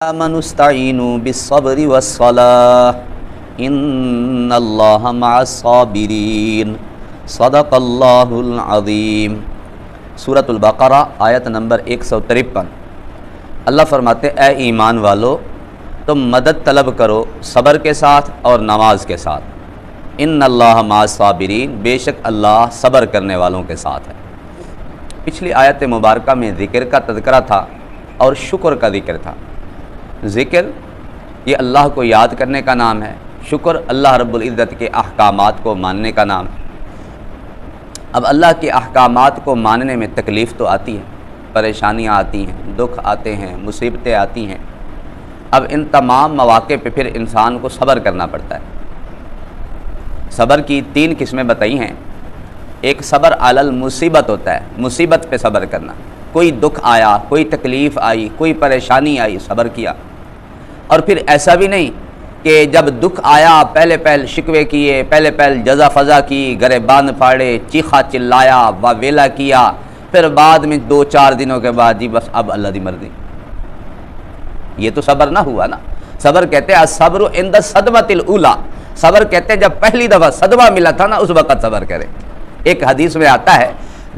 آمنوا استعینوا بالصبر والصلاة ان اللہ مع الصابرین صدق اللہ العظیم۔ سورۃ البقرہ آیت نمبر 153۔ اللہ فرماتے اے ایمان والو، تم مدد طلب کرو صبر کے ساتھ اور نماز کے ساتھ۔ ان اللہ مع الصابرین، بے شک اللہ صبر کرنے والوں کے ساتھ ہے۔ پچھلی آیت مبارکہ میں ذکر کا تذکرہ تھا اور شکر کا ذکر تھا۔ ذکر یہ اللہ کو یاد کرنے کا نام ہے، شکر اللہ رب العزت کے احکامات کو ماننے کا نام ہے۔ اب اللہ کے احکامات کو ماننے میں تکلیف تو آتی ہے، پریشانیاں آتی ہیں، دکھ آتے ہیں، مصیبتیں آتی ہیں۔ اب ان تمام مواقع پہ پھر انسان کو صبر کرنا پڑتا ہے۔ صبر کی 3 قسمیں بتائی ہیں۔ ایک صبر علی المصیبت ہوتا ہے، مصیبت پہ صبر کرنا۔ کوئی دکھ آیا، کوئی تکلیف آئی، کوئی پریشانی آئی، صبر کیا۔ اور پھر ایسا بھی نہیں کہ جب دکھ آیا پہلے شکوے کیے، پہلے جزا فضا کی، گریبان پھاڑے، چیخا چلایا، واویلا کیا، پھر بعد میں 2-4 دنوں کے بعد جی بس اب اللہ دی مرضی۔ یہ تو صبر نہ ہوا نا۔ صبر کہتے ہیں الصبر عند الصدمۃ الاولی، صبر کہتے ہیں جب پہلی دفعہ صدمہ ملا تھا نا اس وقت صبر کرے۔ ایک حدیث میں آتا ہے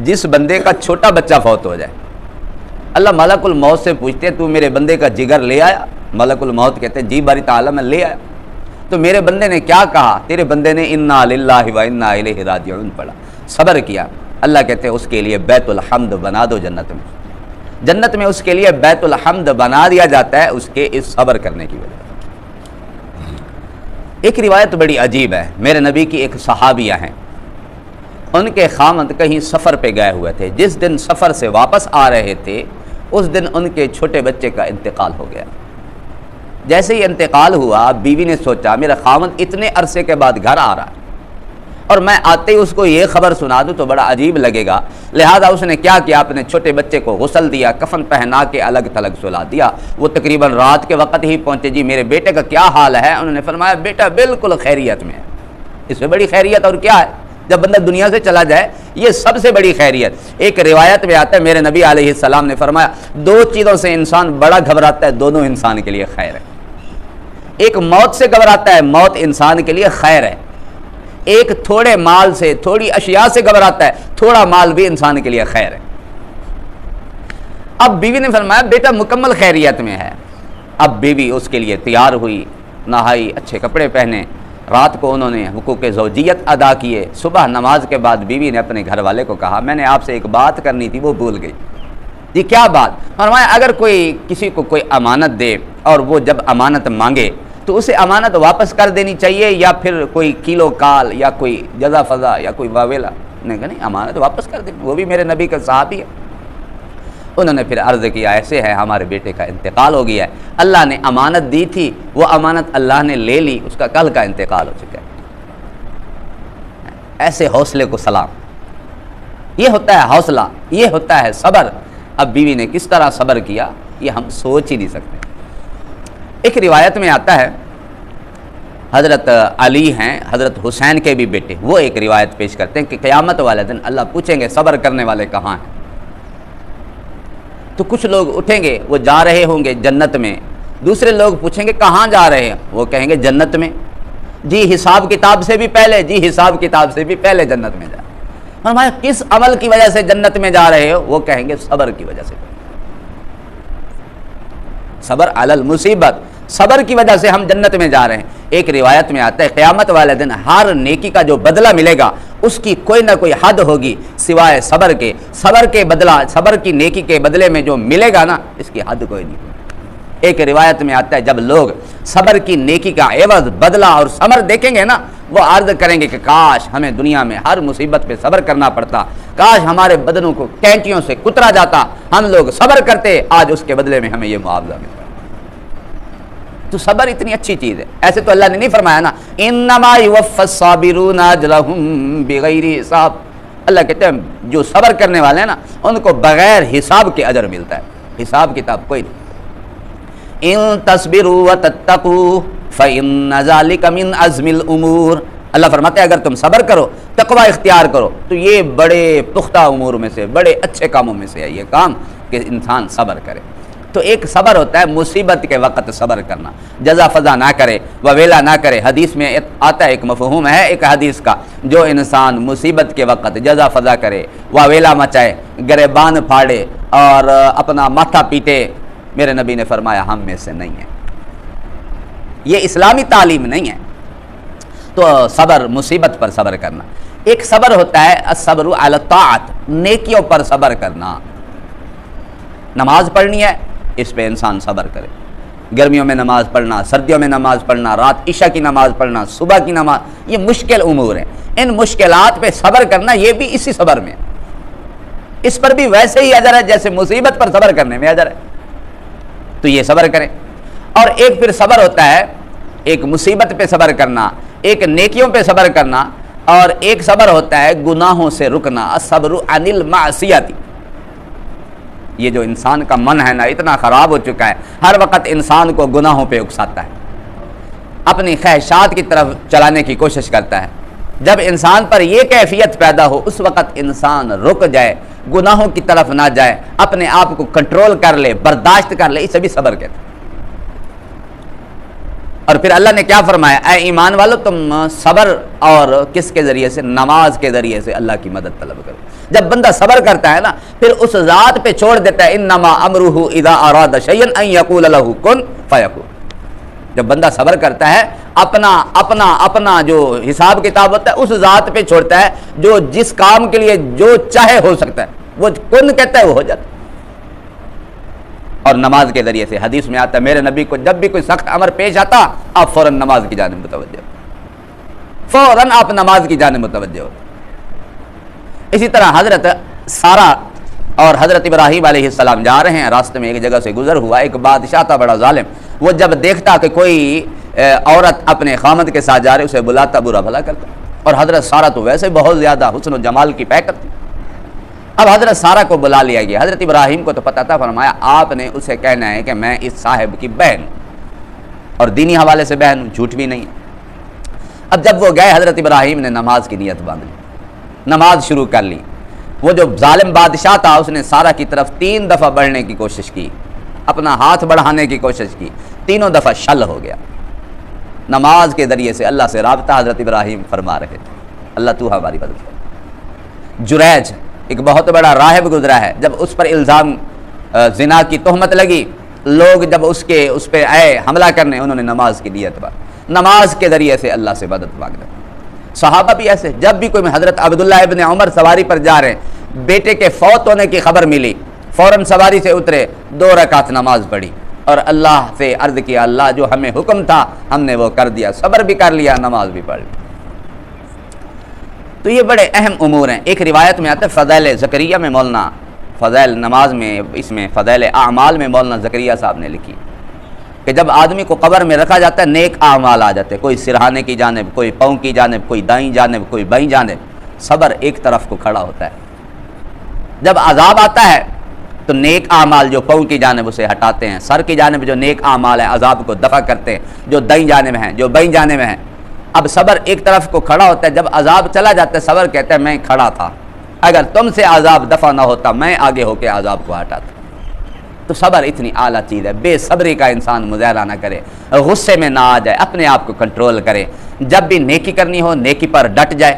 جس بندے کا چھوٹا بچہ فوت ہو جائے، اللہ ملک الموت سے پوچھتے ہیں تو میرے بندے کا جگر لے آیا؟ ملک الموت کہتے ہیں جی باری تعالیٰ میں لے آیا۔ تو میرے بندے نے کیا کہا؟ تیرے بندے نے انا للہ و انا الیہ راجعون پڑھا، صبر کیا۔ اللہ کہتے ہیں اس کے لیے بیت الحمد بنا دو جنت میں۔ جنت میں اس کے لیے بیت الحمد بنا دیا جاتا ہے اس کے اس صبر کرنے کی وجہ سے۔ ایک روایت بڑی عجیب ہے، میرے نبی کی ایک صحابیہ ہیں، ان کے خامند کہیں سفر پہ گئے ہوئے تھے۔ جس دن سفر سے واپس آ رہے تھے اس دن ان کے چھوٹے بچے کا انتقال ہو گیا۔ جیسے ہی انتقال ہوا بیوی نے سوچا میرا خامند اتنے عرصے کے بعد گھر آ رہا ہے اور میں آتے ہی اس کو یہ خبر سنا دوں تو بڑا عجیب لگے گا، لہذا اس نے کیا کیا، اپنے چھوٹے بچے کو غسل دیا، کفن پہنا کے الگ تھلگ سلا دیا۔ وہ تقریباً رات کے وقت ہی پہنچے، جی میرے بیٹے کا کیا حال ہے؟ انہوں نے فرمایا بیٹا بالکل خیریت میں ہے۔ اس سے بڑی خیریت اور کیا ہے؟ جب بندہ دنیا سے چلا جائے یہ سب سے بڑی خیریت۔ ایک روایت میں آتا ہے میرے نبی علیہ السلام نے فرمایا 2 چیزوں سے انسان بڑا گھبراتا ہے، دونوں انسان کے لیے خیر ہے۔ ایک موت سے گھبراتا ہے، موت انسان کے لیے خیر ہے۔ ایک تھوڑے مال سے، تھوڑی اشیاء سے گھبراتا ہے، تھوڑا مال بھی انسان کے لیے خیر ہے۔ اب بیوی نے فرمایا بیٹا مکمل خیریت میں ہے۔ اب بیوی اس کے لیے تیار ہوئی، نہائی، اچھے کپڑے پہنے، رات کو انہوں نے حقوق زوجیت ادا کیے۔ صبح نماز کے بعد بیوی نے اپنے گھر والے کو کہا میں نے آپ سے ایک بات کرنی تھی وہ بھول گئی۔ جی کیا بات؟ فرمایا اگر کوئی کسی کو کوئی امانت دے اور وہ جب امانت مانگے تو اسے امانت واپس کر دینی چاہیے یا پھر کوئی کیلو کال یا کوئی جزا فضا یا کوئی واویلا؟ نے کہا نہیں امانت واپس کر دیں، وہ بھی میرے نبی کا صحابی ہے۔ انہوں نے پھر عرض کیا ایسے ہے ہمارے بیٹے کا انتقال ہو گیا ہے، اللہ نے امانت دی تھی وہ امانت اللہ نے لے لی، اس کا کل کا انتقال ہو چکا ہے۔ ایسے حوصلے کو سلام، یہ ہوتا ہے حوصلہ، یہ ہوتا ہے صبر۔ اب بیوی نے کس طرح صبر کیا یہ ہم سوچ ہی نہیں سکتے۔ ایک روایت میں آتا ہے حضرت علی ہیں، حضرت حسین کے بھی بیٹے، وہ ایک روایت پیش کرتے ہیں کہ قیامت والے دن اللہ پوچھیں گے صبر کرنے والے کہاں ہیں؟ تو کچھ لوگ اٹھیں گے وہ جا رہے ہوں گے جنت میں، دوسرے لوگ پوچھیں گے کہاں جا رہے ہیں؟ وہ کہیں گے جنت میں۔ جی حساب کتاب سے بھی پہلے، جی حساب کتاب سے بھی پہلے جنت میں جا۔ فرمایا کس عمل کی وجہ سے جنت میں جا رہے ہو؟ وہ کہیں گے صبر کی وجہ سے۔ صبر علی المصیبت، صبر کی وجہ سے ہم جنت میں جا رہے ہیں۔ ایک روایت میں آتا ہے قیامت والے دن ہر نیکی کا جو بدلہ ملے گا اس کی کوئی نہ کوئی حد ہوگی سوائے صبر کے۔ صبر کے بدلہ، صبر کی نیکی کے بدلے میں جو ملے گا نا اس کی حد کوئی نہیں۔ ایک روایت میں آتا ہے جب لوگ صبر کی نیکی کا عوض، بدلہ اور ثمر دیکھیں گے نا وہ عرض کریں گے کہ کاش ہمیں دنیا میں ہر مصیبت پہ صبر کرنا پڑتا، کاش ہمارے بدنوں کو کینچیوں سے کترا جاتا، ہم لوگ صبر کرتے، آج اس کے بدلے میں ہمیں یہ معاوضہ ملتا۔ تو صبر اتنی اچھی چیز ہے۔ ایسے تو اللہ نے نہیں فرمایا نا انما یوفی الصابرون اجرهم بغیر حساب، اللہ کہتے ہیں جو صبر کرنے والے ہیں نا ان کو بغیر حساب کے اجر ملتا ہے، حساب کتاب کوئی نہیں۔ ان تصبروا وتتقوا فان ذلک من عزم الامور، اللہ فرماتے ہیں اگر تم صبر کرو، تقوی اختیار کرو تو یہ بڑے پختہ امور میں سے، بڑے اچھے کاموں میں سے ہے یہ کام کہ انسان صبر کرے۔ تو ایک صبر ہوتا ہے مصیبت کے وقت صبر کرنا، جزا فضا نہ کرے، وویلا نہ کرے۔ حدیث میں آتا ہے، ایک مفہوم ہے ایک حدیث کا، جو انسان مصیبت کے وقت جزا فضا کرے، وویلا مچائے، گریبان پھاڑے اور اپنا ماتھا پیٹے، میرے نبی نے فرمایا ہم میں سے نہیں ہے، یہ اسلامی تعلیم نہیں ہے۔ تو صبر، مصیبت پر صبر کرنا۔ ایک صبر ہوتا ہے الصبر علی الطاعت، نیکیوں پر صبر کرنا۔ نماز پڑھنی ہے، اس پہ انسان صبر کرے، گرمیوں میں نماز پڑھنا، سردیوں میں نماز پڑھنا، رات عشاء کی نماز پڑھنا، صبح کی نماز، یہ مشکل امور ہیں، ان مشکلات پہ صبر کرنا یہ بھی اسی صبر میں، اس پر بھی ویسے ہی اجر ہے جیسے مصیبت پر صبر کرنے میں اجر ہے، تو یہ صبر کریں۔ اور ایک پھر صبر ہوتا ہے، ایک مصیبت پہ صبر کرنا، ایک نیکیوں پہ صبر کرنا، اور ایک صبر ہوتا ہے گناہوں سے رکنا، الصبر عن المعصیت۔ یہ جو انسان کا من ہے نا اتنا خراب ہو چکا ہے، ہر وقت انسان کو گناہوں پہ اکساتا ہے، اپنی خواہشات کی طرف چلانے کی کوشش کرتا ہے۔ جب انسان پر یہ کیفیت پیدا ہو اس وقت انسان رک جائے، گناہوں کی طرف نہ جائے، اپنے آپ کو کنٹرول کر لے، برداشت کر لے، اسے بھی صبر کہتے ہیں۔ اور پھر اللہ نے کیا فرمایا، اے ایمان والو تم صبر اور کس کے ذریعے سے، نماز کے ذریعے سے اللہ کی مدد طلب کرو۔ جب بندہ صبر کرتا ہے نا پھر اس ذات پہ چھوڑ دیتا ہے، انما امرہ اذا اراد شیئا ان یقول له کن فیکون۔ جب بندہ صبر کرتا ہے اپنا جو حساب کتاب ہوتا ہے اس ذات پہ چھوڑتا ہے، جو جس کام کے لیے جو چاہے ہو سکتا ہے، وہ کن کہتا ہے وہ ہو جاتا ہے۔ اور نماز کے ذریعے سے حدیث میں آتا ہے میرے نبی کو جب بھی کوئی سخت امر پیش آتا آپ فوراً نماز کی جانب متوجہ ہو، فوراً آپ نماز کی جانب متوجہ ہو۔ اسی طرح حضرت سارہ اور حضرت ابراہیم علیہ السلام جا رہے ہیں، راستے میں ایک جگہ سے گزر ہوا، ایک بادشاہ تھا بڑا ظالم، وہ جب دیکھتا کہ کوئی عورت اپنے خامد کے ساتھ جا رہے اسے بلاتا، برا بھلا کرتا، اور حضرت سارہ تو ویسے بہت زیادہ حسن و جمال کی پیکر تھی۔ اب حضرت سارہ کو بلا لیا گیا، حضرت ابراہیم کو تو پتا تھا، فرمایا آپ نے اسے کہنا ہے کہ میں اس صاحب کی بہن اور دینی حوالے سے بہن ہوں، جھوٹ بھی نہیں ہے۔ اب جب وہ گئے حضرت ابراہیم نے نماز کی نیت باندھ لی، نماز شروع کر لی۔ وہ جو ظالم بادشاہ تھا اس نے سارہ کی طرف 3 دفعہ بڑھنے کی کوشش کی، اپنا ہاتھ بڑھانے کی کوشش کی، تینوں دفعہ شل ہو گیا۔ نماز کے ذریعے سے اللہ سے رابطہ حضرت ابراہیم فرما رہے تھے، اللہ تو ہماری مدد کر۔ جریج ایک بہت بڑا راہب گزرا ہے، جب اس پر الزام زنا کی تہمت لگی، لوگ جب اس پہ آئے حملہ کرنے، انہوں نے نماز کی نیت باندھی، نماز کے ذریعے سے اللہ سے مدد مانگنا۔ صحابہ بھی ایسے، جب بھی کوئی حضرت عبداللہ ابن عمر سواری پر جا رہے ہیں، بیٹے کے فوت ہونے کی خبر ملی، فوراً سواری سے اترے، 2 رکعت نماز پڑھی اور اللہ سے عرض کیا اللہ جو ہمیں حکم تھا ہم نے وہ کر دیا، صبر بھی کر لیا، نماز بھی پڑھ لی۔ تو یہ بڑے اہم امور ہیں۔ ایک روایت میں آتا ہے فضائل زکریا میں مولانا، فضائل نماز میں، اس میں فضائل اعمال میں مولانا زکریا صاحب نے لکھی کہ جب آدمی کو قبر میں رکھا جاتا ہے نیک اعمال آ جاتے ہیں، کوئی سرہانے کی جانب، کوئی پاؤں کی جانب، کوئی دائیں جانب، کوئی بائیں جانب، صبر ایک طرف کو کھڑا ہوتا ہے۔ جب عذاب آتا ہے تو نیک اعمال جو پاؤں کی جانب اسے ہٹاتے ہیں، سر کی جانب جو نیک اعمال ہیں عذاب کو دفع کرتے ہیں، جو دائیں جانب ہیں، جو بائیں جانب ہیں۔ اب صبر ایک طرف کو کھڑا ہوتا ہے، جب عذاب چلا جاتا ہے صبر کہتا ہے میں کھڑا تھا، اگر تم سے عذاب دفع نہ ہوتا میں آگے ہو کے عذاب کو ہٹاتا۔ تو صبر اتنی اعلیٰ چیز ہے، بے صبری کا انسان مظاہرہ نہ کرے، غصے میں نہ آ جائے، اپنے آپ کو کنٹرول کرے، جب بھی نیکی کرنی ہو نیکی پر ڈٹ جائے،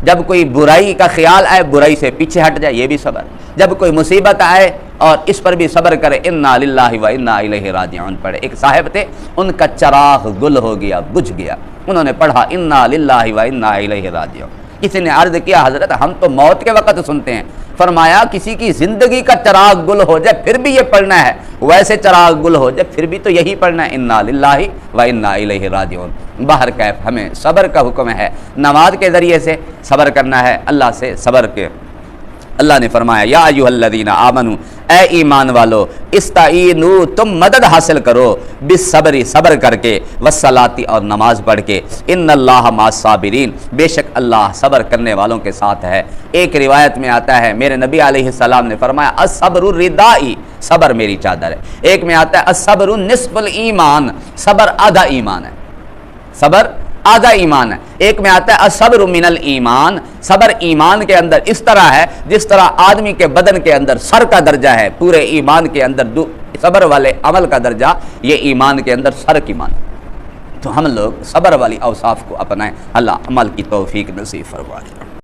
جب کوئی برائی کا خیال آئے برائی سے پیچھے ہٹ جائے، یہ بھی صبر، جب کوئی مصیبت آئے اور اس پر بھی صبر کرے، انا للہ و انا الیہ راجعون پڑھے۔ ایک صاحب تھے ان کا چراغ گل ہو گیا، بجھ گیا، انہوں نے پڑھا انا للہ و انا الیہ راجعون۔ کسی نے عرض کیا حضرت ہم تو موت کے وقت سنتے ہیں، فرمایا کسی کی زندگی کا چراغ گل ہو جائے پھر بھی یہ پڑھنا ہے، ویسے چراغ گل ہو جائے پھر بھی تو یہی پڑھنا ہے، انا للہ و انا الیہ راجعون۔ باہر کیف ہمیں صبر کا حکم ہے، نماز کے ذریعے سے صبر کرنا ہے، اللہ سے صبر کے۔ اللہ نے فرمایا یا ایھا الذین آمنو، اے ایمان والو، استعینوا تم مدد حاصل کرو، بالصبر صبر کر کے، والصلاۃ اور نماز پڑھ کے، ان اللہ مع الصابرین بے شک اللہ صبر کرنے والوں کے ساتھ ہے۔ ایک روایت میں آتا ہے میرے نبی علیہ السلام نے فرمایا الصبر ردائی، صبر میری چادر ہے۔ ایک میں آتا ہے الصبر نصف الایمان، صبر آدھا ایمان ہے، صبر آدھا ایمان ہے۔ ایک میں آتا ہے الصبر من الایمان، صبر ایمان کے اندر اس طرح ہے جس طرح آدمی کے بدن کے اندر سر کا درجہ ہے، پورے ایمان کے اندر صبر والے عمل کا درجہ یہ ایمان کے اندر سر کی مان. تو ہم لوگ صبر والی اوصاف کو اپنائیں. اللہ عمل کی توفیق نصیب فرمائے.